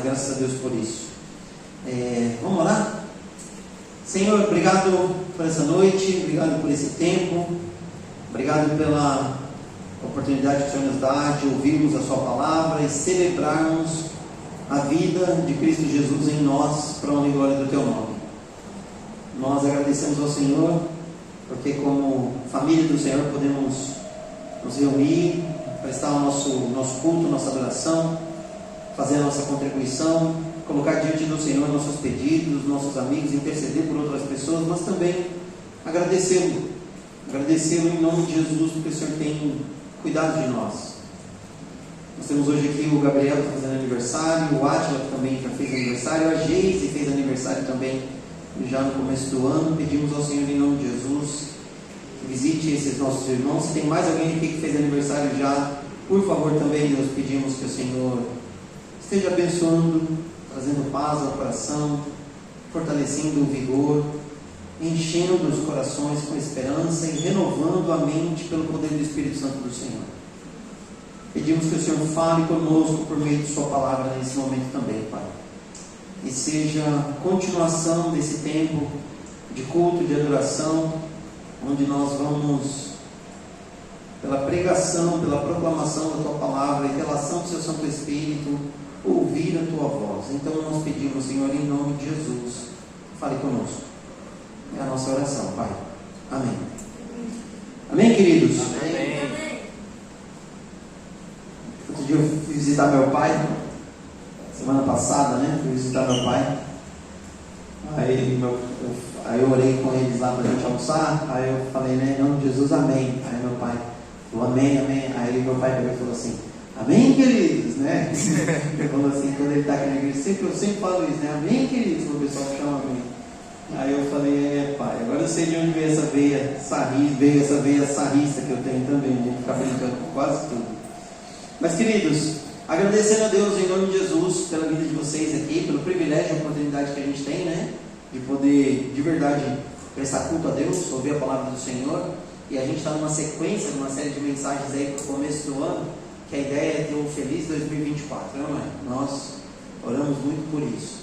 graças a Deus por isso. Vamos orar? Senhor, obrigado por essa noite, obrigado por esse tempo, obrigado pela oportunidade que o Senhor nos dá de ouvirmos a Sua palavra e celebrarmos a vida de Cristo Jesus em nós, para a honra e glória do Teu nome. Nós agradecemos ao Senhor, porque como família do Senhor podemos nos reunir, prestar o nosso culto, nossa adoração, fazer a nossa contribuição, colocar diante do Senhor nossos pedidos, nossos amigos, interceder por outras pessoas, mas também agradecê-lo em nome de Jesus, porque o Senhor tem cuidado de nós. Nós temos hoje aqui o Gabriel que está fazendo aniversário, o Átila que também já fez aniversário, a Geise fez aniversário também já no começo do ano. Pedimos ao Senhor em nome de Jesus que visite esses nossos irmãos. Se tem mais alguém aqui que fez aniversário já, por favor também, Deus, pedimos que o Senhor esteja abençoando, trazendo paz ao coração, fortalecendo o vigor, enchendo os corações com esperança e renovando a mente pelo poder do Espírito Santo do Senhor. Pedimos que o Senhor fale conosco por meio de Sua palavra nesse momento também, Pai. E seja continuação desse tempo de culto, de adoração, onde nós vamos, pela pregação, pela proclamação da Tua palavra e pela ação do Seu Santo Espírito, ouvir a Tua voz. Então nós pedimos, Senhor, em nome de Jesus, fale conosco. É a nossa oração, Pai. Amém. Amém, queridos? Amém. Outro dia eu fui visitar meu pai, semana passada, né? Fui visitar meu pai. Aí eu orei com eles lá para a gente almoçar. Aí eu falei, né, em nome de Jesus, amém. Aí meu pai falou, amém, amém. Aí meu pai pegou e falou assim, amém, queridos, né? Ele falou assim, quando ele está aqui na igreja, eu sempre falo isso, né? Amém, queridos, o pessoal chama amém. Aí eu falei, pai, agora eu sei de onde veio essa veia sarrista que eu tenho também, de ficar brincando com quase tudo. Mas, queridos, agradecendo a Deus em nome de Jesus pela vida de vocês aqui, pelo privilégio e oportunidade que a gente tem, né? De poder, de verdade, prestar culto a Deus, ouvir a palavra do Senhor. E a gente está numa sequência, numa série de mensagens aí para o começo do ano, que a ideia é ter um feliz 2024, não é? Nós oramos muito por isso.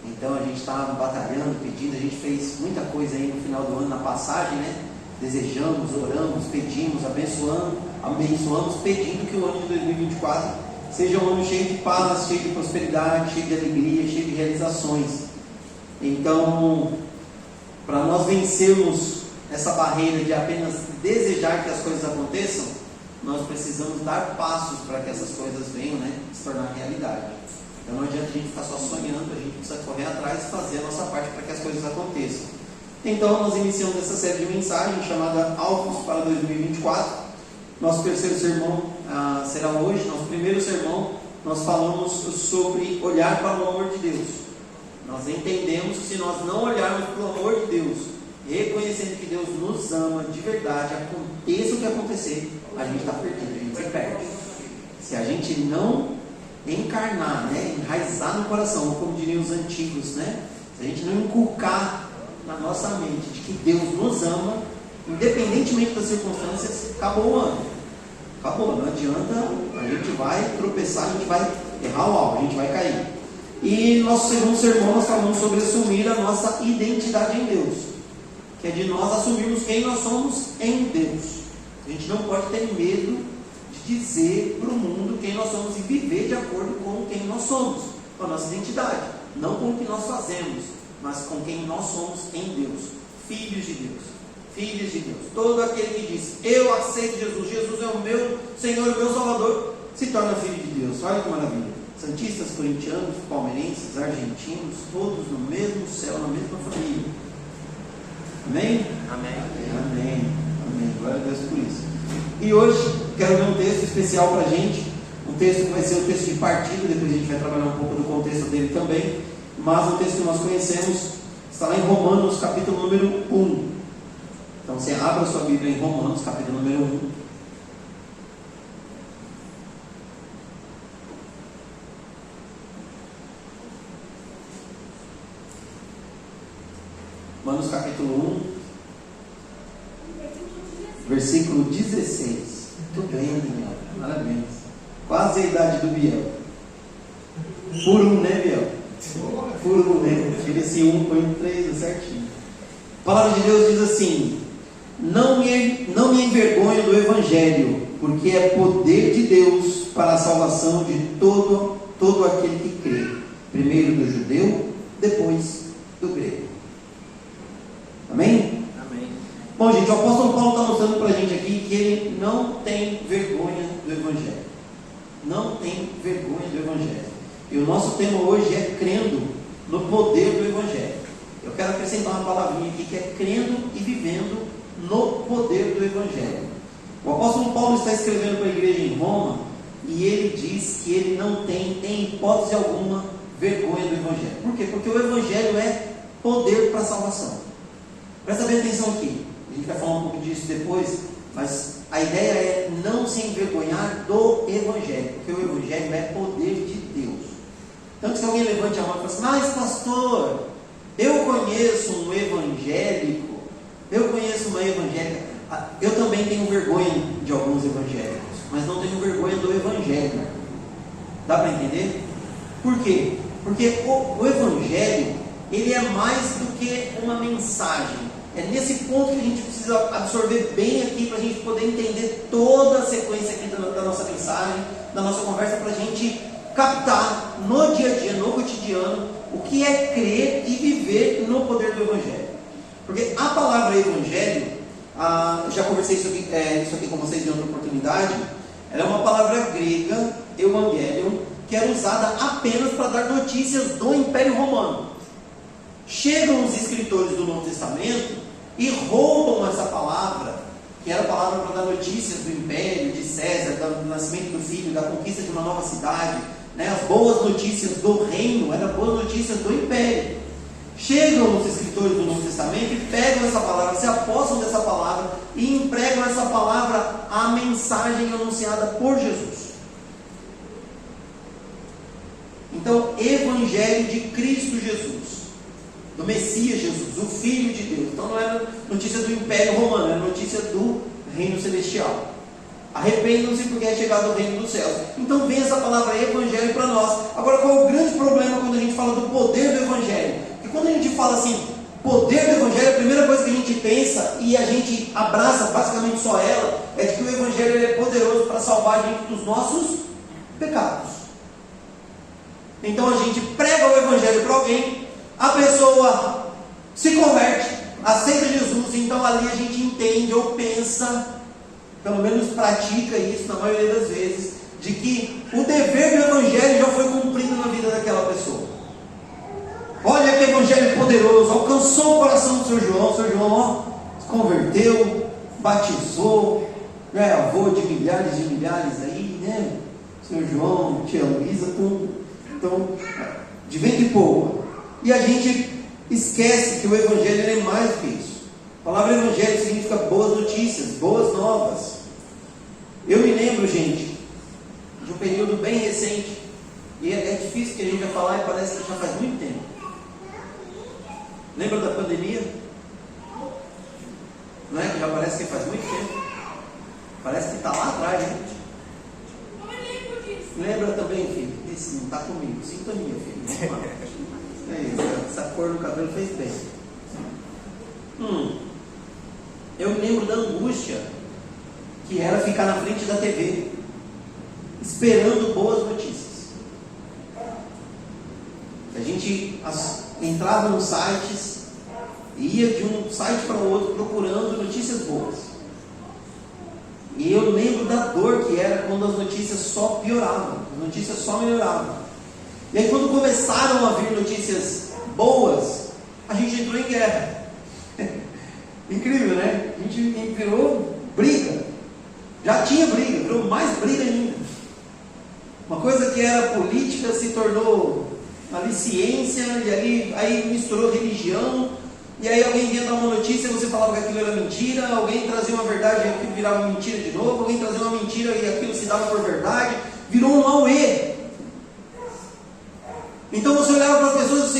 Então a gente está batalhando, pedindo, a gente fez muita coisa aí no final do ano, na passagem, né? Desejamos, oramos, pedimos, abençoamos, pedindo que o ano de 2024 seja um ano cheio de paz, cheio de prosperidade, cheio de alegria, cheio de realizações. Então, para nós vencermos essa barreira de apenas desejar que as coisas aconteçam, nós precisamos dar passos para que essas coisas venham, né, se tornar realidade. Então não adianta a gente ficar só sonhando, a gente precisa correr atrás e fazer a nossa parte para que as coisas aconteçam. Então nós iniciamos essa série de mensagens chamada Alvos para 2024. Nosso terceiro sermão será hoje. Nosso primeiro sermão nós falamos sobre olhar para o amor de Deus. Nós entendemos que se nós não olharmos para o amor de Deus, reconhecendo que Deus nos ama de verdade, aconteça o que acontecer, a gente está perdido, a gente se perde. Se a gente não encarnar, né, enraizar no coração, como diriam os antigos, né, se a gente não inculcar na nossa mente de que Deus nos ama, independentemente das circunstâncias, acabou o ano. Acabou, não adianta, a gente vai tropeçar, a gente vai errar o alvo, a gente vai cair. E no nosso segundo sermão nós falamos sobre assumir a nossa identidade em Deus, que é de nós assumirmos quem nós somos em Deus. A gente não pode ter medo de dizer para o mundo quem nós somos e viver de acordo com quem nós somos, com a nossa identidade, não com o que nós fazemos, mas com quem nós somos em Deus, filhos de Deus, filhos de Deus. Todo aquele que diz, eu aceito Jesus, Jesus é o meu Senhor, o meu Salvador, se torna filho de Deus. Olha que maravilha. Santistas, corintianos, palmeirenses, argentinos, todos no mesmo céu, na mesma família. Amém? Amém. Amém. Amém. Glória a Deus por isso. E hoje quero ler um texto especial para a gente, um texto que vai ser o texto de partida, depois a gente vai trabalhar um pouco do contexto dele também, mas o texto que nós conhecemos está lá em Romanos, capítulo número 1. Então você abra sua Bíblia em Romanos, capítulo número 1. Romanos capítulo 1, versículo 16. Muito bem, Daniel. Parabéns. Quase a idade do Biel. Por um, né, Biel? Por um, né? Tira esse um, põe um 3, certinho. A palavra de Deus diz assim: não me envergonho do Evangelho, porque é poder de Deus para a salvação de todo aquele que crê, primeiro do judeu, depois do grego. Amém? Amém. Bom, gente, o apóstolo Paulo está mostrando para a gente aqui que ele não tem vergonha do Evangelho. Não tem vergonha do Evangelho. E o nosso tema hoje é crendo no poder do Evangelho. Eu quero acrescentar uma palavrinha aqui que é crendo e vivendo no poder do Evangelho. O apóstolo Paulo está escrevendo para a igreja em Roma e ele diz que ele não tem, em hipótese alguma, vergonha do Evangelho. Por quê? Porque o Evangelho é poder para a salvação. Presta bem atenção aqui. A gente vai falar um pouco disso depois, mas a ideia é não se envergonhar do Evangelho, porque o Evangelho é poder de Deus. Tanto que alguém levante a mão e fala assim: mas pastor, eu conheço um evangélico, eu conheço uma evangélica. Eu também tenho vergonha de alguns evangélicos, mas não tenho vergonha do Evangelho. Dá para entender? Por quê? Porque o Evangelho, ele é mais do que uma mensagem. É nesse ponto que a gente precisa absorver bem aqui, para a gente poder entender toda a sequência aqui da nossa mensagem, da nossa conversa, para a gente captar no dia a dia, no cotidiano, o que é crer e viver no poder do Evangelho. Porque a palavra Evangelho, já conversei isso aqui com vocês em outra oportunidade, ela é uma palavra grega, Evangelion, que era usada apenas para dar notícias do Império Romano. Chegam os escritores do Novo Testamento e roubam essa palavra, que era a palavra para dar notícias do Império, de César, do nascimento do filho, da conquista de uma nova cidade, né? As boas notícias do reino eram boas notícias do Império. Chegam os escritores do Novo Testamento e pegam essa palavra, se apossam dessa palavra e empregam essa palavra à mensagem anunciada por Jesus. Então, Evangelho de Cristo Jesus, do Messias Jesus, o Filho de Deus. Então não era notícia do Império Romano, era notícia do Reino Celestial. Arrependam-se porque é chegado o Reino dos Céus. Então vem essa palavra Evangelho para nós. Agora, qual é o grande problema quando a gente fala do poder do Evangelho? Porque quando a gente fala assim, poder do Evangelho, a primeira coisa que a gente pensa e a gente abraça basicamente só ela, é de que o Evangelho é poderoso para salvar a gente dos nossos pecados. Então a gente prega o Evangelho para alguém, a pessoa se converte, aceita Jesus, então ali a gente entende ou pensa, pelo menos pratica isso na maioria das vezes, de que o dever do Evangelho já foi cumprido na vida daquela pessoa. Olha que Evangelho poderoso, alcançou o coração do seu João. O seu João se converteu, batizou, é avô de milhares aí, né? Seu João, tia Luísa, tudo. Então, de vento e pouco. E a gente esquece que o Evangelho é mais do que isso. A palavra Evangelho significa boas notícias, boas novas. Eu me lembro, gente, de um período bem recente, e é difícil que a gente vai falar e parece que já faz muito tempo. Lembra da pandemia? Não é que já parece que faz muito tempo? Parece que está lá atrás, gente. Lembra também, filho? Esse não está comigo. Sintonia, filho. É isso, essa cor no cabelo fez bem. Eu me lembro da angústia que era ficar na frente da TV, esperando boas notícias. A gente entrava nos sites, ia de um site para o outro procurando notícias boas. E eu lembro da dor que era quando as notícias só pioravam, as notícias só melhoravam. E aí quando começaram a vir notícias boas, a gente entrou em guerra. Incrível, né? A gente virou briga. Já tinha briga, virou mais briga ainda. Uma coisa que era política se tornou ali ciência, e aí misturou religião. E aí alguém vinha dar uma notícia e você falava que aquilo era mentira, alguém trazia uma verdade e aquilo virava mentira de novo, alguém trazia uma mentira e aquilo se dava por verdade, virou um auê. Então você olhava para as pessoas,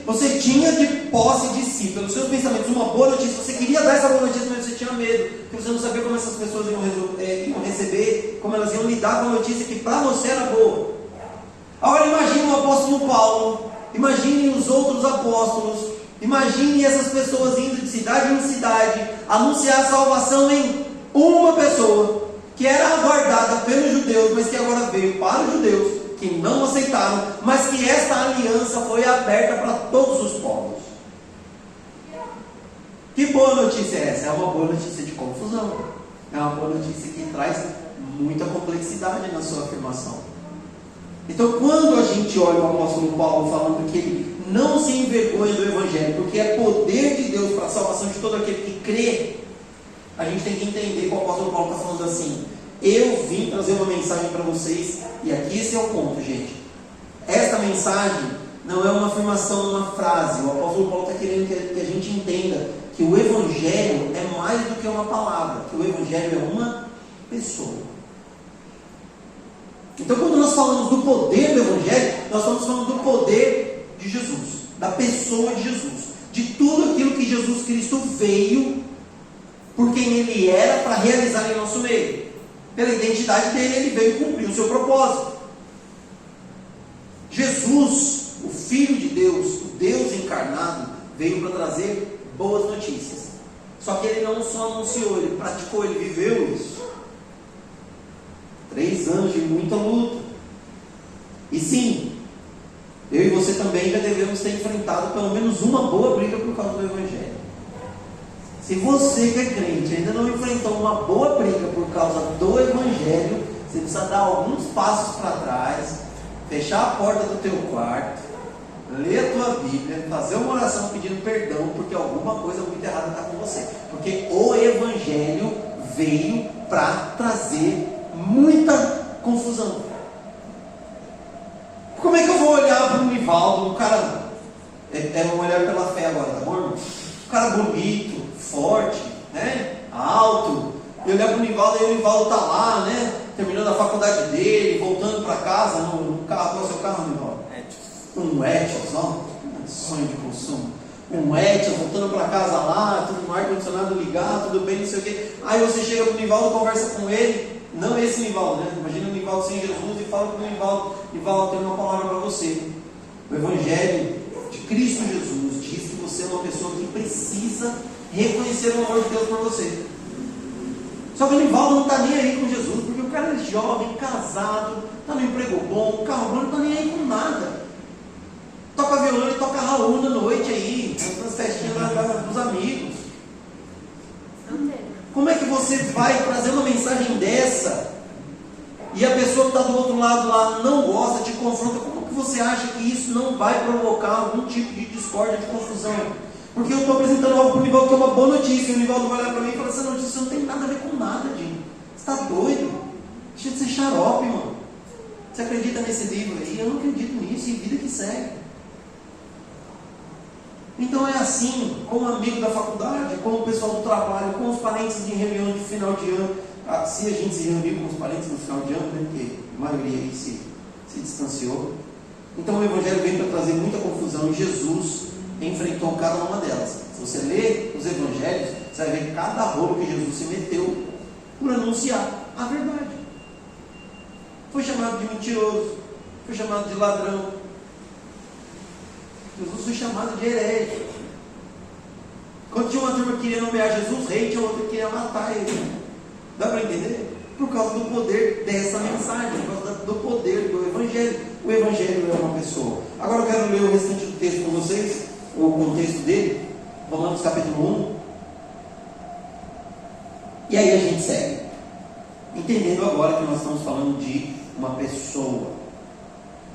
você tinha de posse de si, pelos seus pensamentos, uma boa notícia, você queria dar essa boa notícia, mas você tinha medo, porque você não sabia como essas pessoas iam receber, como elas iam lidar com a notícia que para você era boa. Agora imagine o apóstolo Paulo, imagine os outros apóstolos, imagine essas pessoas indo de cidade em cidade, anunciar a salvação em uma pessoa, que era aguardada pelos judeus, mas que agora veio para os judeus, que não aceitaram, mas que esta aliança foi aberta para todos os povos. Que boa notícia é essa? É uma boa notícia de confusão, é uma boa notícia que traz muita complexidade na sua afirmação. Então, quando a gente olha o apóstolo Paulo falando que ele não se envergonha do Evangelho, porque é poder de Deus para a salvação de todo aquele que crê, a gente tem que entender que o apóstolo Paulo está falando assim: eu vim trazer uma mensagem para vocês, e aqui esse é o ponto, gente. Esta mensagem não é uma afirmação, uma frase. O apóstolo Paulo está querendo que a gente entenda que o Evangelho é mais do que uma palavra, que o Evangelho é uma pessoa. Então, quando nós falamos do poder do Evangelho, nós estamos falando do poder de Jesus, da pessoa de Jesus, de tudo aquilo que Jesus Cristo veio, por quem Ele era, para realizar em nosso meio. Pela identidade dele, Ele veio cumprir o seu propósito. Jesus, o Filho de Deus, o Deus encarnado, veio para trazer boas notícias. Só que Ele não só anunciou, Ele praticou, Ele viveu isso. 3 anos de muita luta. E sim, eu e você também já devemos ter enfrentado pelo menos uma boa briga por causa do Evangelho. Se você que é crente ainda não enfrentou uma boa briga por causa do Evangelho, você precisa dar alguns passos para trás, fechar a porta do teu quarto, ler a tua Bíblia, fazer uma oração pedindo perdão, porque alguma coisa muito errada está com você. Porque o Evangelho veio para trazer muita confusão. Como é que eu vou olhar para o Nivaldo, um cara, é um olhar pela fé agora, tá bom, irmão? Um cara bonito, forte, né? Alto, e olhar para o Nivaldo, e o Nivaldo está lá, né? Terminando a faculdade dele, voltando para casa, no carro. Qual é o seu carro, Nivaldo? Um Etios, ó, sonho de consumo. Um Etios, voltando para casa lá, tudo no ar-condicionado ligado, tudo bem, não sei o quê. Aí você chega para o Nivaldo, conversa com ele. Não esse Nivaldo, né? Imagina o Nivaldo sem Jesus e fala para o Nivaldo: Nivaldo, tem uma palavra para você. O Evangelho de Cristo Jesus diz que você é uma pessoa que precisa reconhecer o amor de Deus por você. Só que o Nivaldo não está nem aí com Jesus, porque o cara é jovem, casado, está no emprego bom, carro bom, não está nem aí com nada. Toca violão e toca Raul na noite aí, nas festinhas dos amigos. Como é que você vai trazer uma mensagem dessa e a pessoa que está do outro lado lá não gosta, te confronta? Como que você acha que isso não vai provocar algum tipo de discórdia, de confusão? Porque eu estou apresentando algo para o Nivaldo que é uma boa notícia, e o Nivaldo vai olhar para mim e falar: essa notícia não tem nada a ver com nada, Dinho. Você está doido? Deixa de ser xarope, mano. Você acredita nesse livro aí? Eu não acredito nisso, e vida que segue. Então é assim, com o amigo da faculdade, com o pessoal do trabalho, com os parentes em reunião de final de ano. Se a gente se reuniu com os parentes no final de ano, né, porque a maioria aí se distanciou. Então o Evangelho veio para trazer muita confusão, e Jesus enfrentou cada uma delas. Se você ler os Evangelhos, você vai ver cada rolo que Jesus se meteu por anunciar a verdade. Foi chamado de mentiroso, foi chamado de ladrão, Jesus foi chamado de herege. Quando tinha uma turma que queria nomear Jesus rei, tinha outra que queria matar ele. Dá para entender? Por causa do poder dessa mensagem, por causa do poder do Evangelho. O Evangelho é uma pessoa. Agora eu quero ler o restante do texto com vocês, o contexto dele, Romanos capítulo 1. E aí a gente segue, entendendo agora que nós estamos falando de uma pessoa.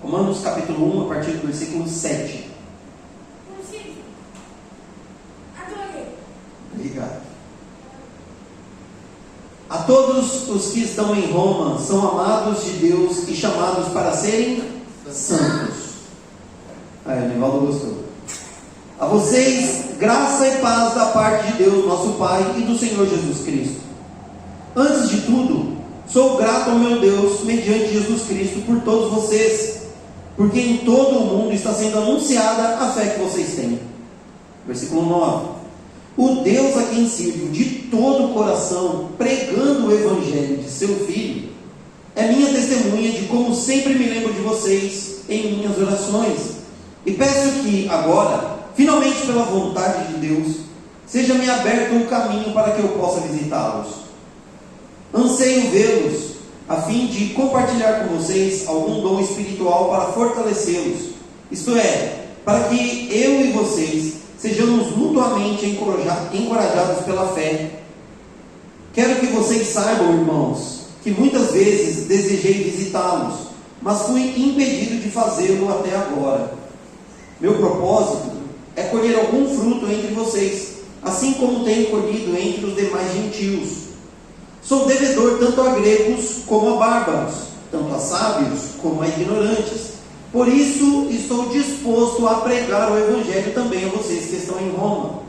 Romanos capítulo 1, a partir do versículo 7. Obrigado. A todos os que estão em Roma, são amados de Deus e chamados para serem santos. O Nivaldo gostou. A vocês, graça e paz da parte de Deus, nosso Pai, e do Senhor Jesus Cristo. Antes de tudo, sou grato ao meu Deus, mediante Jesus Cristo, por todos vocês, porque em todo o mundo está sendo anunciada a fé que vocês têm. Versículo 9. O Deus a quem sirvo de todo o coração, pregando o Evangelho de seu Filho, é é minha testemunha de como sempre me lembro de vocês em minhas orações. E peço que agora, finalmente pela vontade de Deus, seja-me aberto um caminho para que eu possa visitá-los. Anseio vê-los, a fim de compartilhar com vocês algum dom espiritual para fortalecê-los, isto é, para que eu e vocês sejamos mutuamente encorajados pela fé. Quero que vocês saibam, irmãos, que muitas vezes desejei visitá-los, mas fui impedido de fazê-lo até agora. Meu propósito é colher algum fruto entre vocês, assim como tenho colhido entre os demais gentios. Sou devedor tanto a gregos como a bárbaros, tanto a sábios como a ignorantes. Por isso estou disposto a pregar o Evangelho também a vocês que estão em Roma.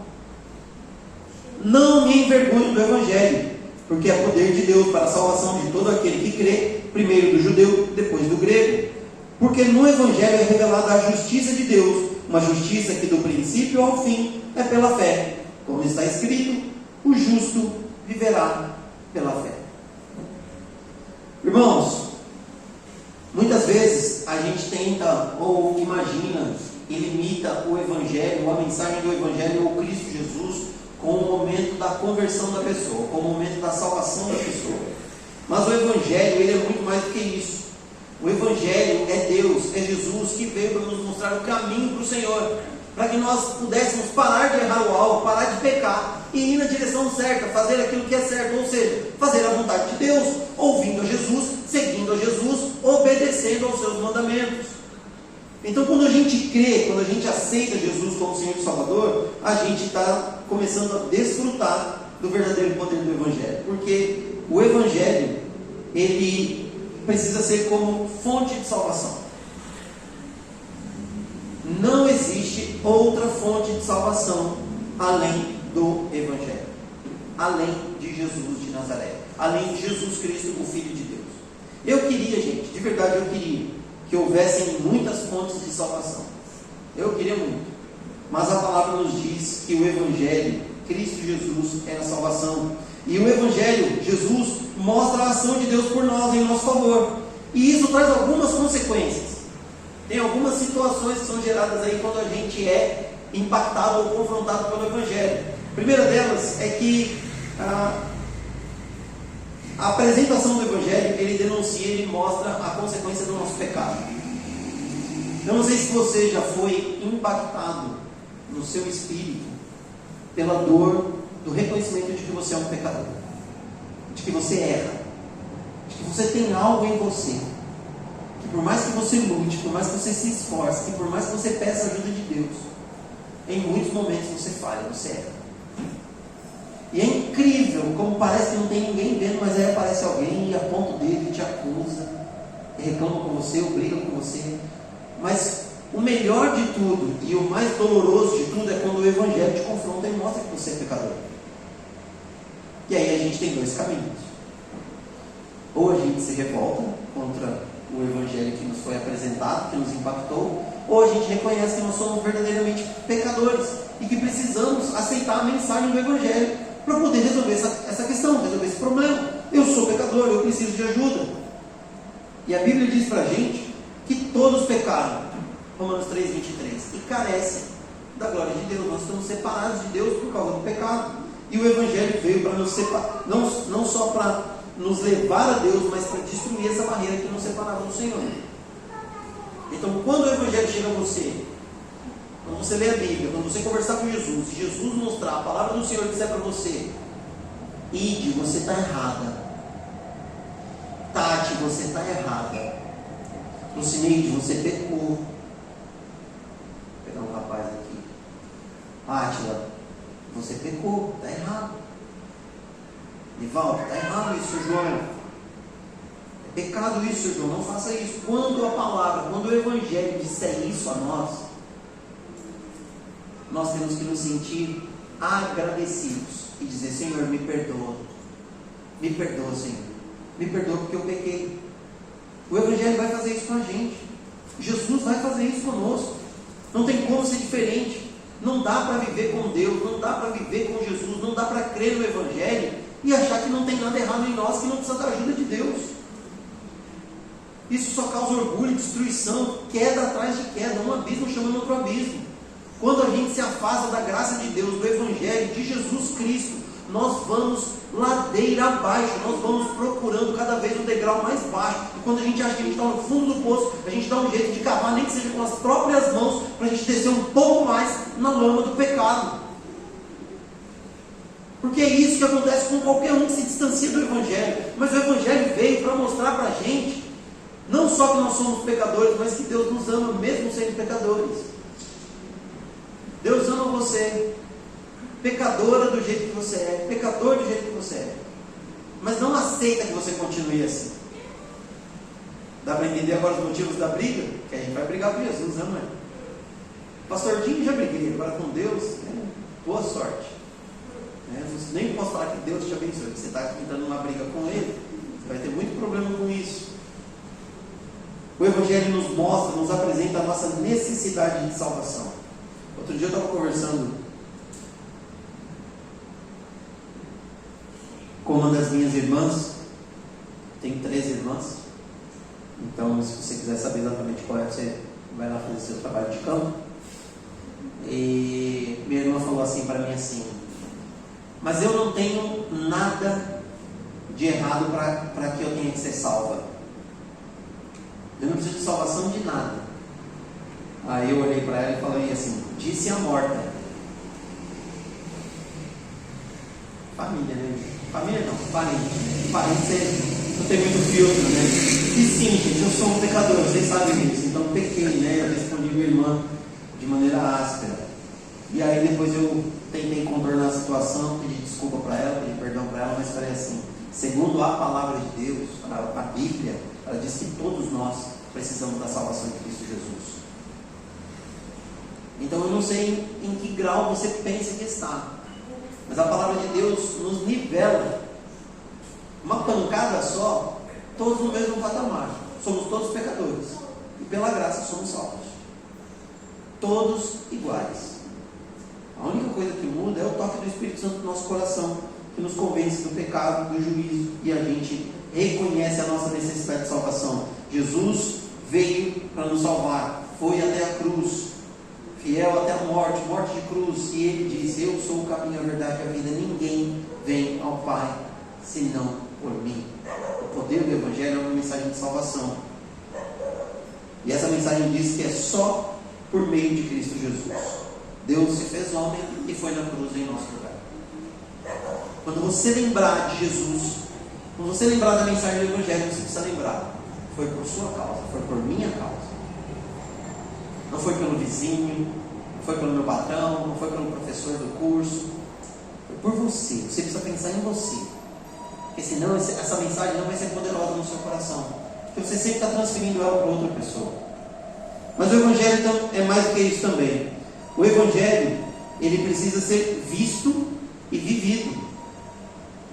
Não me envergonho do Evangelho, porque é poder de Deus para a salvação de todo aquele que crê, primeiro do judeu, depois do grego. Porque no Evangelho é revelada a justiça de Deus, uma justiça que do princípio ao fim é pela fé. Como está escrito, o justo viverá pela fé. Irmãos, muitas vezes a gente tenta ou imagina e limita o Evangelho, a mensagem do Evangelho ou Cristo Jesus com o momento da conversão da pessoa, com o momento da salvação da pessoa. Mas o Evangelho, ele é muito mais do que isso. O Evangelho é Deus, é Jesus que veio para nos mostrar o caminho para o Senhor, para que nós pudéssemos parar de errar o alvo, parar de pecar e ir na direção certa, fazer aquilo que é certo, ou seja, fazer a vontade de Deus, ouvindo a Jesus, seguindo a Jesus, obedecendo aos seus mandamentos. Então, quando a gente crê, quando a gente aceita Jesus como Senhor e Salvador, a gente está começando a desfrutar do verdadeiro poder do Evangelho, porque o Evangelho, ele precisa ser como fonte de salvação. Não existe outra fonte de salvação além do Evangelho, além de Jesus de Nazaré, além de Jesus Cristo, o Filho de Deus. Eu queria, gente, de verdade eu queria que houvessem muitas fontes de salvação. Eu queria muito. Mas a palavra nos diz que o Evangelho, Cristo Jesus, é a salvação. E o Evangelho, Jesus, mostra a ação de Deus por nós, em nosso favor. E isso traz algumas consequências. Tem algumas situações que são geradas aí quando a gente é impactado ou confrontado pelo Evangelho. A primeira delas é que a apresentação do Evangelho, ele denuncia, ele mostra a consequência do nosso pecado. Eu não sei se você já foi impactado no seu espírito pela dor do reconhecimento de que você é um pecador, de que você erra, de que você tem algo em você, que por mais que você lute, por mais que você se esforce, que por mais que você peça a ajuda de Deus, em muitos momentos você falha, você erra. E é incrível como parece que não tem ninguém vendo, mas aí aparece alguém e aponta o dedo e te acusa, e reclama com você, ou briga com você. Mas o melhor de tudo e o mais doloroso de tudo é quando o Evangelho te confronta e mostra que você é pecador. E aí a gente tem dois caminhos. Ou a gente se revolta contra o Evangelho que nos foi apresentado, que nos impactou, ou a gente reconhece que nós somos verdadeiramente pecadores e que precisamos aceitar a mensagem do Evangelho para poder resolver essa questão, resolver esse problema. Eu sou pecador, eu preciso de ajuda. E a Bíblia diz para a gente que todos pecaram, Romanos 3:23, e carecem da glória de Deus. Nós estamos separados de Deus por causa do pecado. E o Evangelho veio para nos separar, não só para nos levar a Deus, mas para destruir essa barreira que nos separava do Senhor. Então, quando o Evangelho chega a você, quando você lê a Bíblia, quando você conversar com Jesus, e Jesus mostrar a palavra do Senhor disser para você: Ide, você está errada. Tati, você está errada. Lucineide, você pecou. Vou pegar um rapaz aqui. Átila, você pecou, está errado. Nivaldo, está errado isso, João. É pecado isso, João, não faça isso. Quando a palavra, quando o Evangelho disser isso a nós temos que nos sentir agradecidos e dizer: Senhor, me perdoa, Senhor, me perdoa porque eu pequei. O Evangelho vai fazer isso com a gente, Jesus vai fazer isso conosco. Não tem como ser diferente. Não dá para viver com Deus, não dá para viver com Jesus, não dá para crer no Evangelho e achar que não tem nada errado em nós, que não precisa da ajuda de Deus. Isso só causa orgulho, destruição, queda atrás de queda, um abismo chamando outro abismo. Quando a gente se afasta da graça de Deus, do Evangelho, de Jesus Cristo, nós vamos ladeira abaixo, nós vamos procurando cada vez um degrau mais baixo. E quando a gente acha que a gente está no fundo do poço, a gente dá um jeito de cavar, nem que seja com as próprias mãos, para a gente descer um pouco mais na lama do pecado. Porque é isso que acontece com qualquer um que se distancia do Evangelho. Mas o Evangelho veio para mostrar para a gente, não só que nós somos pecadores, mas que Deus nos ama mesmo sendo pecadores. Deus ama você, pecadora do jeito que você é, pecador do jeito que você é, mas não aceita que você continue assim. Dá para entender agora os motivos da briga? Que a gente vai brigar com Jesus, não é? Pastor Dinho, já briguei, agora com Deus, boa sorte. Nem posso falar que Deus te abençoe, porque você está entrando numa briga com Ele, você vai ter muito problema com isso. O Evangelho nos mostra, nos apresenta a nossa necessidade de salvação. Outro dia eu estava conversando com uma das minhas irmãs, tenho 13 irmãs, então se você quiser saber exatamente qual é, você vai lá fazer seu trabalho de campo. E minha irmã falou assim para mim assim: mas eu não tenho nada de errado para que eu tenha que ser salva. Eu não preciso de salvação de nada. Aí eu olhei para ela e falei assim: disse a morta. Família, né? Família não, parente. Parente não tem muito filtro, né? E sim, gente, eu sou um pecador, vocês sabem disso. Então pequei, né? Eu respondi minha irmã de maneira áspera. E aí depois eu tentei contornar a situação, pedi desculpa para ela, pedi perdão para ela, mas falei assim: segundo a palavra de Deus, a Bíblia, ela diz que todos nós precisamos da salvação de Cristo Jesus. Então eu não sei em que grau você pensa que está, mas a palavra de Deus nos nivela, uma pancada só, todos no mesmo patamar. Somos todos pecadores e pela graça somos salvos, todos iguais. A única coisa que muda é o toque do Espírito Santo no nosso coração, que nos convence do pecado, do juízo, e a gente reconhece a nossa necessidade de salvação. Jesus veio para nos salvar, foi até a cruz, fiel até a morte de cruz, e Ele disse: eu sou o caminho, a verdade e a vida, ninguém vem ao Pai senão por mim. O poder do Evangelho é uma mensagem de salvação, e essa mensagem diz que é só por meio de Cristo Jesus. Deus se fez homem e foi na cruz em nosso lugar. Quando você lembrar de Jesus, quando você lembrar da mensagem do Evangelho, você precisa lembrar: foi por sua causa, foi por minha causa. Não foi pelo vizinho, não foi pelo meu patrão, não foi pelo professor do curso, foi por você. Você precisa pensar em você, porque senão essa mensagem não vai ser poderosa no seu coração, porque você sempre está transferindo ela para outra pessoa. Mas o Evangelho então é mais do que isso também. O Evangelho, ele precisa ser visto e vivido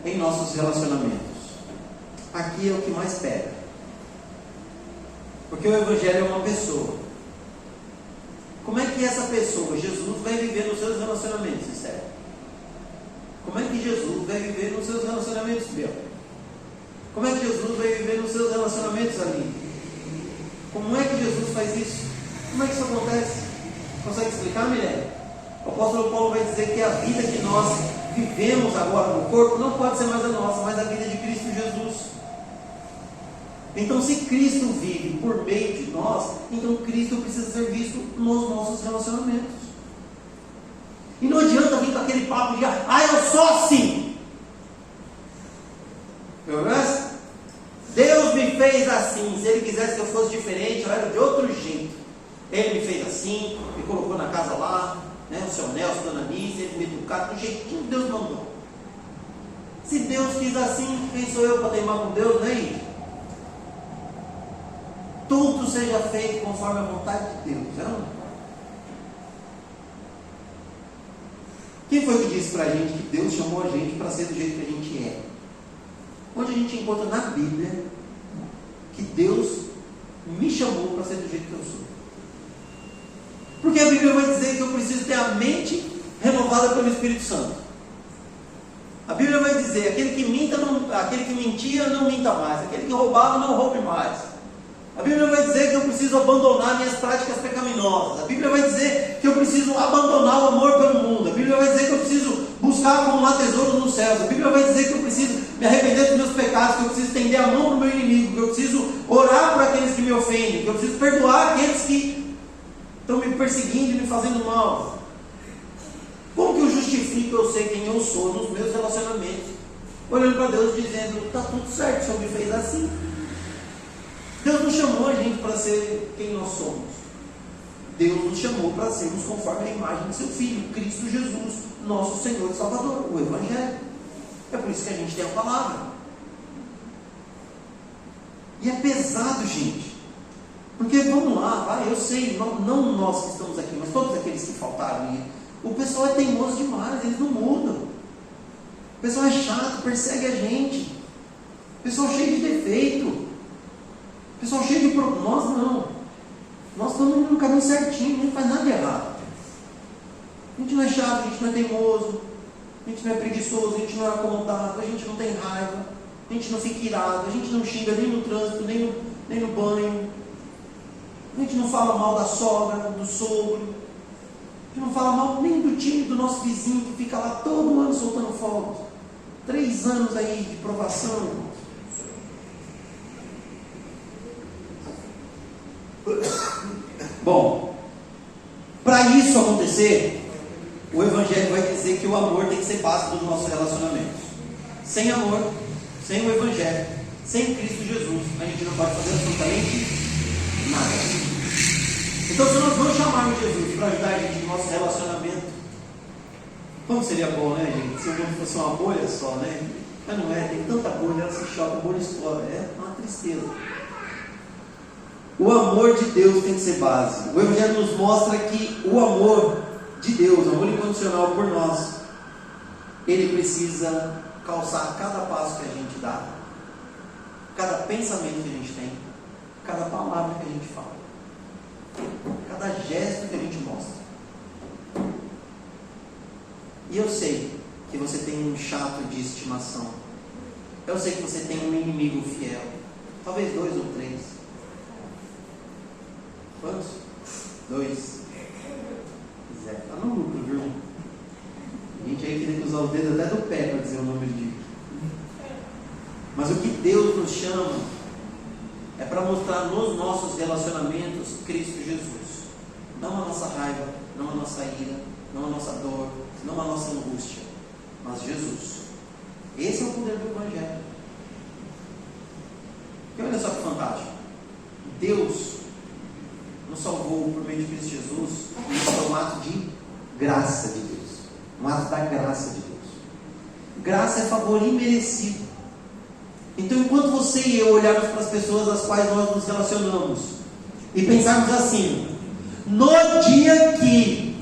em nossos relacionamentos. Aqui é o que mais pega, porque o Evangelho é uma pessoa. Como é que essa pessoa, Jesus, vai viver nos seus relacionamentos, sincero? Como é que Jesus vai viver nos seus relacionamentos, Bel? Como é que Jesus vai viver nos seus relacionamentos, ali? Como é que Jesus faz isso? Como é que isso acontece? Consegue explicar, Mirelle? O apóstolo Paulo vai dizer que a vida que nós vivemos agora no corpo não pode ser mais a nossa, mas a vida de Cristo Jesus. Então, se Cristo vive por meio de nós, então Cristo precisa ser visto nos nossos relacionamentos. E não adianta vir com aquele papo de: eu sou assim. Deus me fez assim. Se Ele quisesse que eu fosse diferente, eu era de outro jeito. Ele me fez assim, me colocou na casa lá, né, o seu Nelson, Dona Nícia, Ele me educou do jeitinho que Deus mandou. Se Deus quis assim, quem sou eu para teimar com Deus, né? Tudo seja feito conforme a vontade de Deus, não? Quem foi que disse para a gente que Deus chamou a gente para ser do jeito que a gente é? Onde a gente encontra na Bíblia que Deus me chamou para ser do jeito que eu sou? Porque a Bíblia vai dizer que eu preciso ter a mente renovada pelo Espírito Santo. A Bíblia vai dizer: aquele que mentia, não minta mais; aquele que roubava, não roube mais. A Bíblia vai dizer que eu preciso abandonar minhas práticas pecaminosas. A Bíblia vai dizer que eu preciso abandonar o amor pelo mundo. A Bíblia vai dizer que eu preciso buscar acumular tesouros nos céus. A Bíblia vai dizer que eu preciso me arrepender dos meus pecados, que eu preciso estender a mão para o meu inimigo, que eu preciso orar por aqueles que me ofendem, que eu preciso perdoar aqueles que estão me perseguindo e me fazendo mal. Como que eu justifico eu sei quem eu sou nos meus relacionamentos? Olhando para Deus dizendo, está tudo certo, o Senhor me fez assim. Deus não chamou a gente para ser quem nós somos. Deus nos chamou para sermos conforme a imagem de seu Filho, Cristo Jesus, nosso Senhor e Salvador, o Evangelho. É por isso que a gente tem a palavra. E é pesado, gente. Porque vamos lá, eu sei, não nós que estamos aqui, mas todos aqueles que faltaram. O pessoal é teimoso demais, eles não mudam. O pessoal é chato, persegue a gente. O pessoal cheio de defeito. O pessoal cheio de problemas. Nós não. Nós estamos no caminho certinho, a gente não faz nada de errado. A gente não é chato, a gente não é teimoso, a gente não é preguiçoso, a gente não é acomodado, a gente não tem raiva, a gente não fica irado, a gente não xinga nem no trânsito, nem no banho, a gente não fala mal da sogra, do sogro, a gente não fala mal nem do time do nosso vizinho que fica lá todo ano soltando fogos. 3 anos aí de provação. Bom, para isso acontecer, o Evangelho vai dizer que o amor tem que ser base dos nossos relacionamentos. Sem amor, sem o Evangelho, sem Cristo Jesus, a gente não pode fazer absolutamente nada. Então, se nós não chamarmos Jesus para ajudar a gente no nosso relacionamento, como seria bom, né, gente? Se o mundo fosse uma bolha só, né? Mas não é, tem tanta bolha, ela se choca, a bolha explode. É uma tristeza. O amor de Deus tem que ser base. O Evangelho nos mostra que o amor de Deus, o amor incondicional por nós, ele precisa calçar cada passo que a gente dá, cada pensamento que a gente tem, cada palavra que a gente fala, cada gesto que a gente mostra. E eu sei que você tem um chato de estimação. Eu sei que você tem um inimigo fiel. Talvez 2 ou 3. Quantos? 2. Zé, tá no lucro, viu? A gente aí queria usar o dedo até do pé para dizer o nome de. Mas o que Deus nos chama é para mostrar nos nossos relacionamentos Cristo Jesus. Não a nossa raiva, não a nossa ira, não a nossa dor, não a nossa angústia, mas Jesus. Esse é o poder do Evangelho. E olha só que fantástico. Deus nos salvou por meio de Cristo Jesus. Isso é um ato de graça de Deus. Um ato da graça de Deus. Graça é favor imerecido. Então, enquanto você e eu olharmos para as pessoas às quais nós nos relacionamos e pensarmos assim: no dia que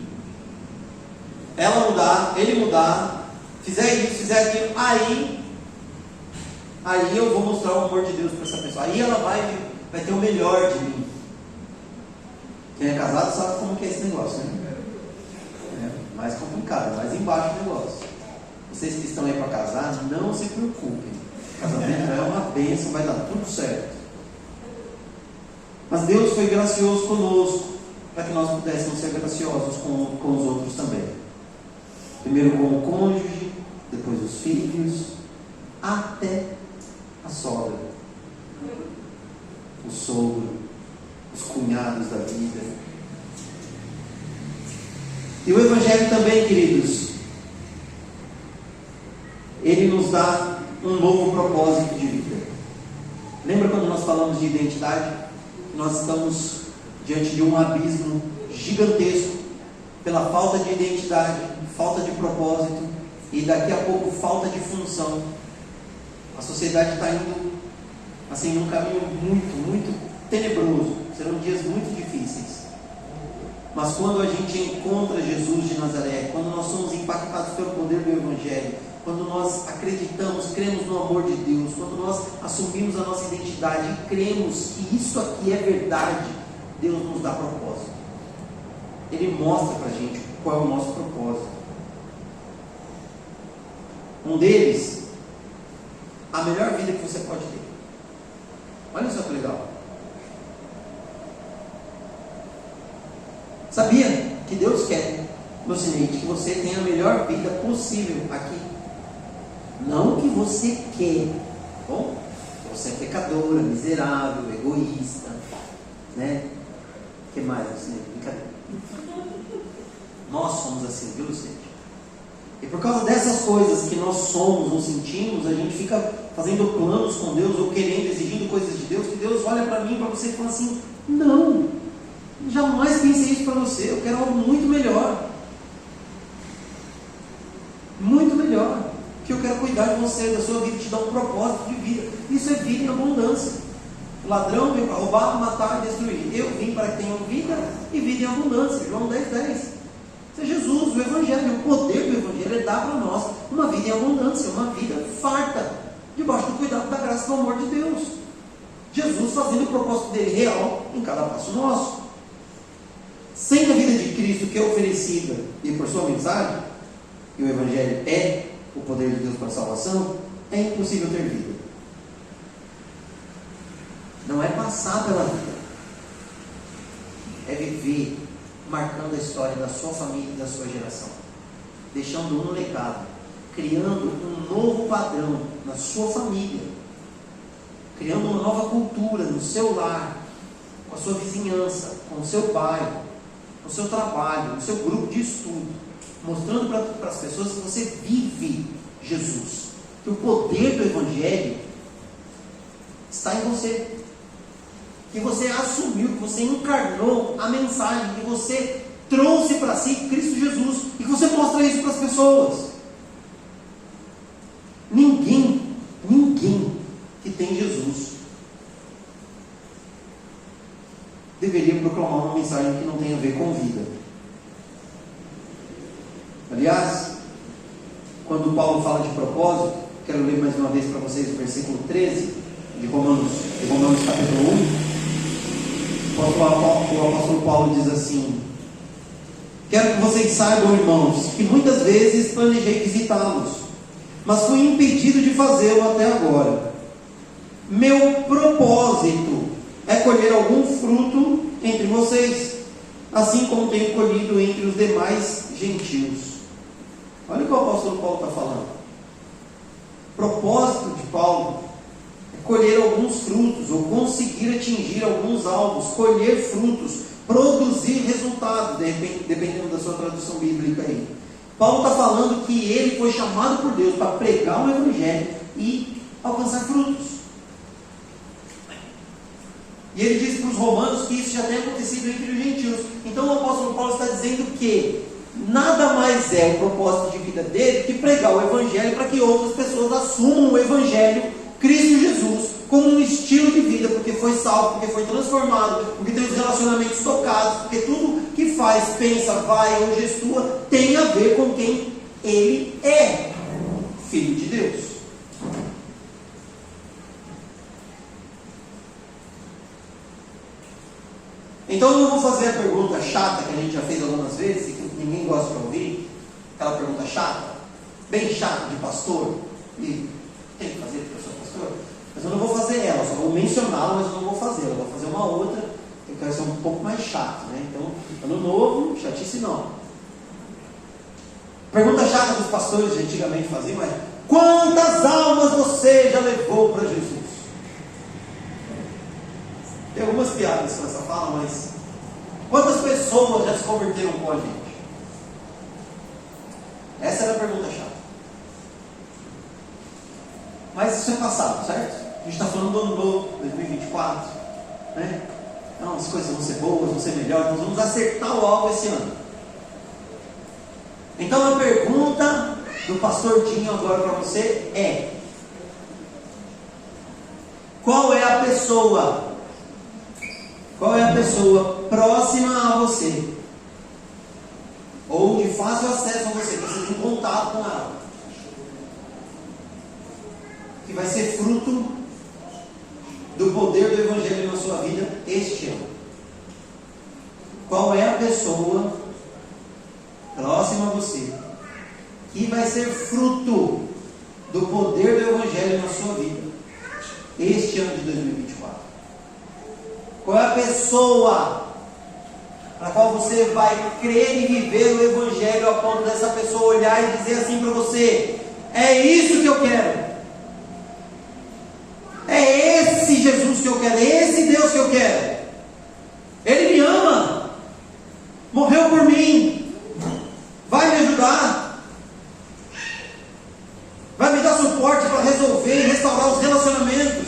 ela mudar, ele mudar, fizer isso, fizer aquilo, aí eu vou mostrar o amor de Deus para essa pessoa. Aí ela vai ter o melhor de mim. Quem é casado sabe como que é esse negócio, né? É mais complicado, mais embaixo o negócio. Vocês que estão aí para casar, não se preocupem. Casamento é uma bênção, vai dar tudo certo. Mas Deus foi gracioso conosco, para que nós pudéssemos ser graciosos com os outros também. Primeiro com o cônjuge, depois os filhos, até a sogra, o sogro, os cunhados da vida. E o Evangelho também, queridos, ele nos dá um novo propósito de vida. Lembra quando nós falamos de identidade? Nós estamos diante de um abismo gigantesco pela falta de identidade, falta de propósito e daqui a pouco falta de função. A sociedade está indo assim num caminho muito, muito tenebroso. Serão dias muito difíceis. Mas quando a gente encontra Jesus de Nazaré, quando nós somos impactados pelo poder do Evangelho, quando nós acreditamos, cremos no amor de Deus, quando nós assumimos a nossa identidade e cremos que isso aqui é verdade, Deus nos dá propósito. Ele mostra para a gente qual é o nosso propósito. Um deles, a melhor vida que você pode ter. Olha só que legal. Lucineide, que você tenha a melhor vida possível aqui. Não que você quer, bom? Você é pecadora, miserável, egoísta, né? O que mais, Lucineide? Brincadeira. Nós somos assim, viu, Lucineide? E por causa dessas coisas que nós somos ou sentimos, a gente fica fazendo planos com Deus, ou querendo, exigindo coisas de Deus, que Deus olha para mim, para você e fala assim: não, jamais pensei isso para você, eu quero algo muito melhor. Muito melhor. Que eu quero cuidar de você, da sua vida, te dar um propósito de vida. Isso é vida em abundância. O ladrão veio para roubar, matar e destruir. Eu vim para que tenham vida e vida em abundância. João 10:10. Isso é Jesus, o Evangelho. O poder do Evangelho é dar para nós uma vida em abundância, uma vida farta, debaixo do cuidado da graça e do amor de Deus. Jesus fazendo o propósito dele real em cada passo nosso. Sem a vida de Cristo que é oferecida e por sua mensagem, e o Evangelho é o poder de Deus para a salvação, é impossível ter vida. Não é passar pela vida, é viver marcando a história da sua família e da sua geração, deixando um legado, criando um novo padrão na sua família, criando uma nova cultura no seu lar, com a sua vizinhança, com o seu bairro, no seu trabalho, no seu grupo de estudo, mostrando para as pessoas que você vive Jesus, que o poder do Evangelho está em você, que você assumiu, que você encarnou a mensagem, que você trouxe para si Cristo Jesus, e que você mostra isso para as pessoas. Ninguém que tem Jesus deveria proclamar uma mensagem que não tem a ver com vida. Aliás, quando Paulo fala de propósito, quero ler mais uma vez para vocês o versículo 13 de Romanos capítulo 1. O apóstolo Paulo diz assim: quero que vocês saibam, irmãos, que muitas vezes planejei visitá-los, mas fui impedido de fazê-lo até agora. Meu propósito é colher algum fruto entre vocês, assim como tenho colhido entre os demais gentios. Olha o que o apóstolo Paulo está falando. O propósito de Paulo é colher alguns frutos, ou conseguir atingir alguns alvos, colher frutos, produzir resultados, dependendo da sua tradução bíblica aí. Paulo está falando que ele foi chamado por Deus para pregar o Evangelho e alcançar frutos. E ele diz para os romanos que isso já tem acontecido entre os gentios. Então o apóstolo Paulo está dizendo que nada mais é o propósito de vida dele que pregar o Evangelho para que outras pessoas assumam o Evangelho, Cristo Jesus, como um estilo de vida, porque foi salvo, porque foi transformado, porque tem os relacionamentos tocados, porque tudo que faz, pensa, vai ou gestua tem a ver com quem ele é, Filho de Deus. Então eu não vou fazer a pergunta chata que a gente já fez algumas vezes e que ninguém gosta de ouvir, aquela pergunta chata, bem chata de pastor, e tem que fazer porque eu sou pastor, mas eu não vou fazer ela, só vou mencioná-la, mas eu não vou fazer, eu vou fazer uma outra, eu quero ser um pouco mais chato, né? Então, ano novo, chatice não. Pergunta chata que os pastores antigamente faziam é: quantas almas você já levou para Jesus? Tem algumas piadas com essa fala, mas quantas pessoas já se converteram com a gente? Essa era a pergunta chata. Mas isso é passado, certo? A gente está falando do ano novo, 2024, né? Então as coisas vão ser boas, vão ser melhores, nós vamos acertar o alvo esse ano. Então a pergunta do pastor Dinho agora para você é: qual é a pessoa próxima a você, ou de fácil acesso a você, que você tem contato com ela, que vai ser fruto do poder do Evangelho na sua vida este ano? Qual é a pessoa próxima a você que vai ser fruto do poder do Evangelho na sua vida este ano de 2024? Qual é a pessoa na qual você vai crer e viver o Evangelho a ponto dessa pessoa olhar e dizer assim para você: é isso que eu quero, é esse Jesus que eu quero, é esse Deus que eu quero, Ele me ama, morreu por mim, vai me ajudar, vai me dar suporte para resolver e restaurar os relacionamentos,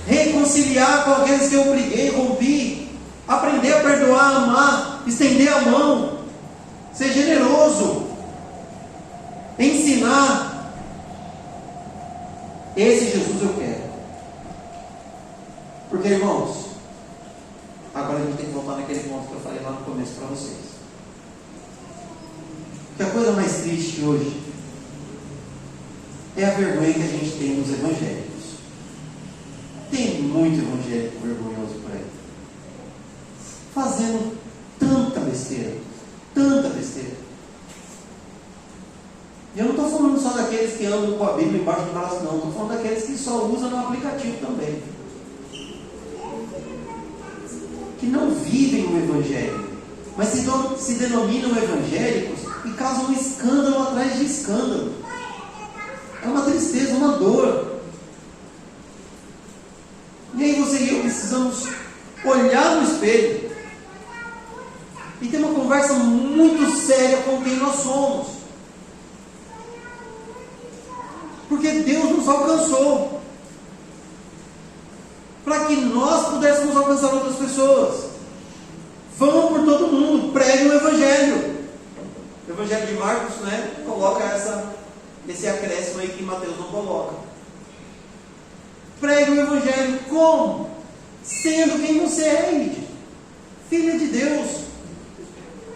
reconciliar com aqueles que eu briguei, rompi, aprender a perdoar, amar, estender a mão, ser generoso, ensinar. Esse Jesus eu quero. Porque, irmãos, agora a gente tem que voltar naquele ponto que eu falei lá no começo para vocês. Que a coisa mais triste hoje é a vergonha que a gente tem nos evangélicos. Tem muito evangélico vergonhoso por aí, fazendo tanta besteira, tanta besteira. E eu não estou falando só daqueles que andam com a Bíblia embaixo do braço, não. Estou falando daqueles que só usam no aplicativo também, que não vivem o Evangelho, mas se denominam evangélicos e causam um escândalo atrás de escândalo. É uma tristeza, uma dor. E aí você e eu precisamos olhar no espelho e ter uma conversa muito séria com quem nós somos. Porque Deus nos alcançou para que nós pudéssemos alcançar outras pessoas. Vão por todo mundo, preguem o Evangelho. O Evangelho de Marcos, né, coloca esse acréscimo aí que Mateus não coloca. Pregue o Evangelho como? Sendo quem você é, filha de Deus,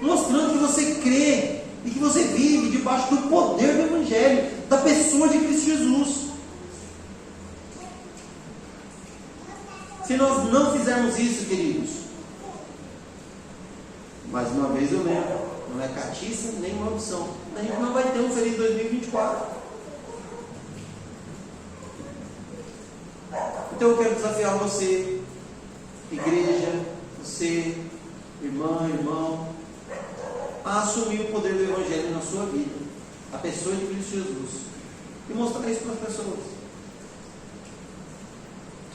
mostrando que você crê e que você vive debaixo do poder do Evangelho, da pessoa de Cristo Jesus. Se nós não fizermos isso, queridos, mais uma vez eu lembro, não é catiça nem uma opção, a gente não vai ter um feliz 2024. Então eu quero desafiar você, igreja, você, irmã, irmão, a assumir o poder do Evangelho na sua vida, a pessoa de Cristo Jesus, e mostrar isso para as pessoas.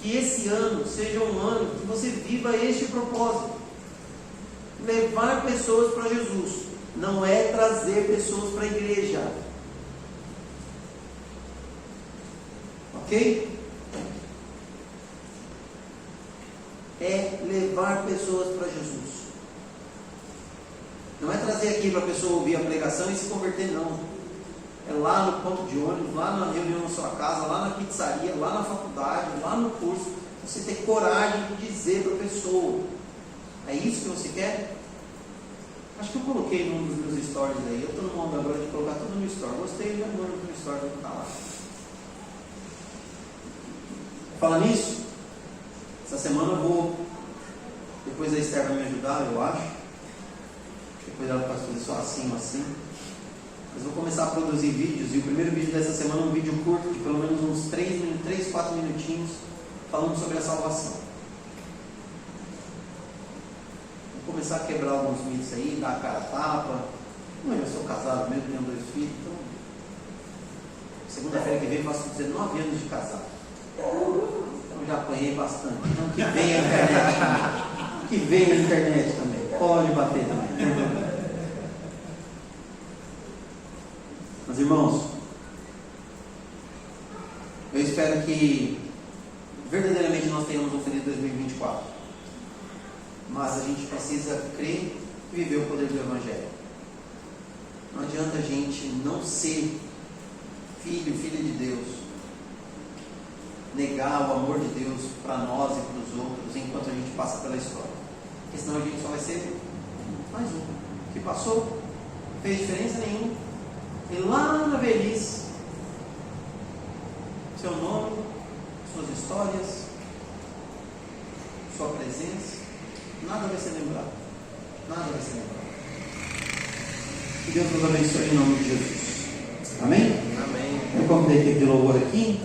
Que esse ano seja um ano que você viva este propósito: levar pessoas para Jesus, não é trazer pessoas para a igreja, ok? É levar pessoas para Jesus. Não é trazer aqui para a pessoa ouvir a pregação e se converter, não. É lá no ponto de ônibus, lá na reunião na sua casa, lá na pizzaria, lá na faculdade, lá no curso. Você ter coragem de dizer para a pessoa: é isso que você quer? Acho que eu coloquei num dos meus stories aí. Eu estou no modo agora de colocar tudo no story. Gostei, já mando no story, vou botar lá. Fala nisso. Essa semana eu vou, depois a Esther vai me ajudar, eu acho. Depois ela pode fazer só assim. Mas vou começar a produzir vídeos. E o primeiro vídeo dessa semana é um vídeo curto, de pelo menos uns 3, 4 minutinhos, falando sobre a salvação. Vou começar a quebrar alguns mitos aí, dar a cara a tapa. Eu sou casado mesmo, tenho 2 filhos. Então, segunda-feira que vem eu faço 19 anos de casado. Então já apanhei bastante. Então que venha a internet também. Que venha a internet também. Pode bater também. Mas irmãos, eu espero que verdadeiramente nós tenhamos um feliz 2024. Mas a gente precisa crer e viver o poder do Evangelho. Não adianta a gente não ser filho, filha de Deus, negar o amor de Deus para nós e para os outros enquanto a gente passa pela história. Porque senão a gente só vai ser mais um que passou, não fez diferença nenhuma. E lá na velhice, seu nome, suas histórias, sua presença, nada vai ser lembrado. Nada vai ser lembrado. Que Deus nos abençoe em nome de Jesus. Amém? Amém. Eu convidei a equipe de louvor aqui.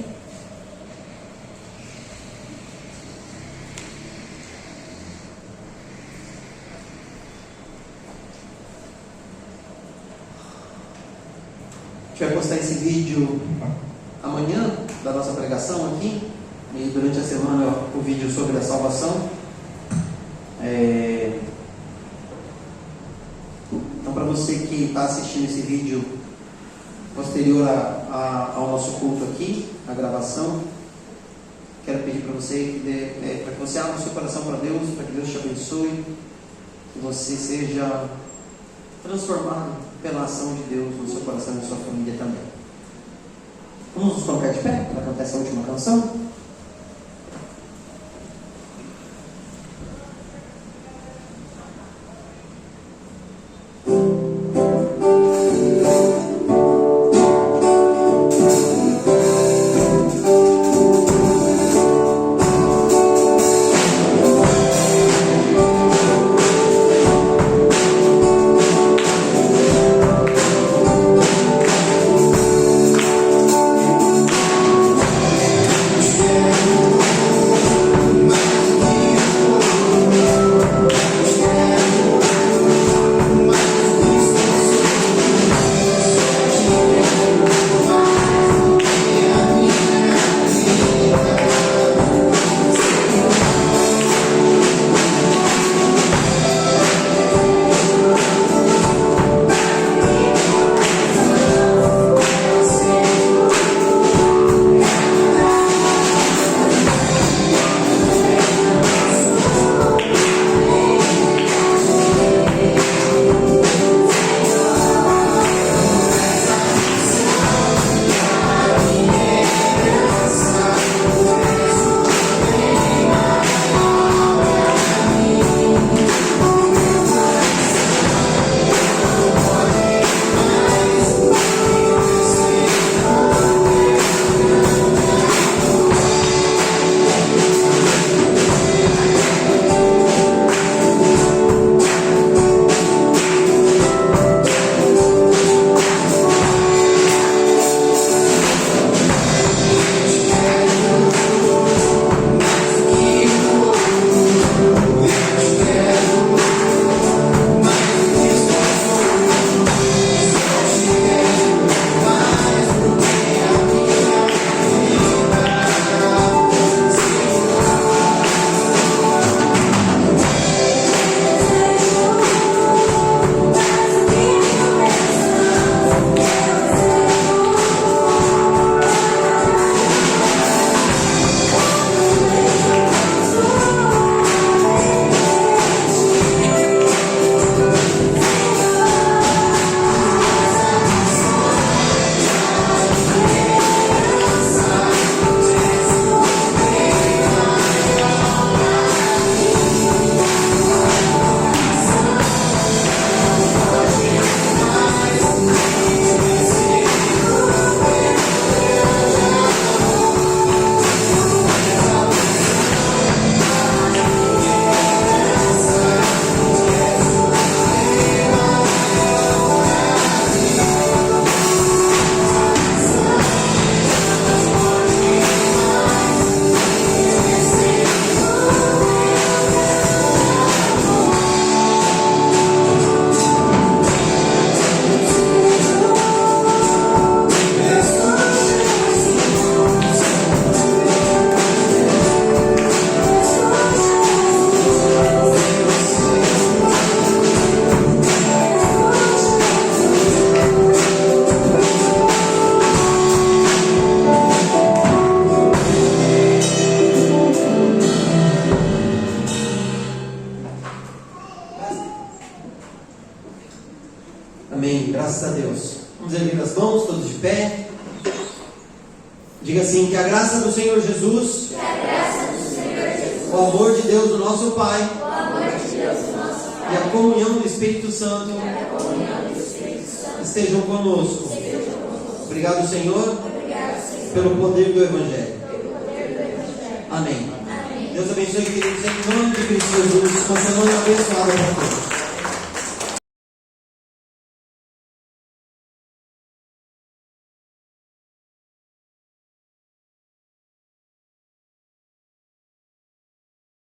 vídeo amanhã da nossa pregação aqui, e durante a semana o vídeo sobre a salvação. Então, para você que está assistindo esse vídeo posterior ao nosso culto aqui, a gravação, quero pedir para você para que você abra o seu coração para Deus, para que Deus te abençoe, que você seja transformado pela ação de Deus no seu coração e na sua família também. Vamos nos colocar de pé para cantar essa última canção? Amém, graças a Deus. Vamos erguer as mãos, todos de pé. Diga assim: que a graça do Senhor Jesus, o amor de Deus, o nosso Pai, e a comunhão do Espírito Santo estejam conosco. Obrigado, Senhor, pelo poder do Evangelho. Amém. Deus abençoe, queridos, em nome de Cristo Jesus. Uma semana abençoada para todos.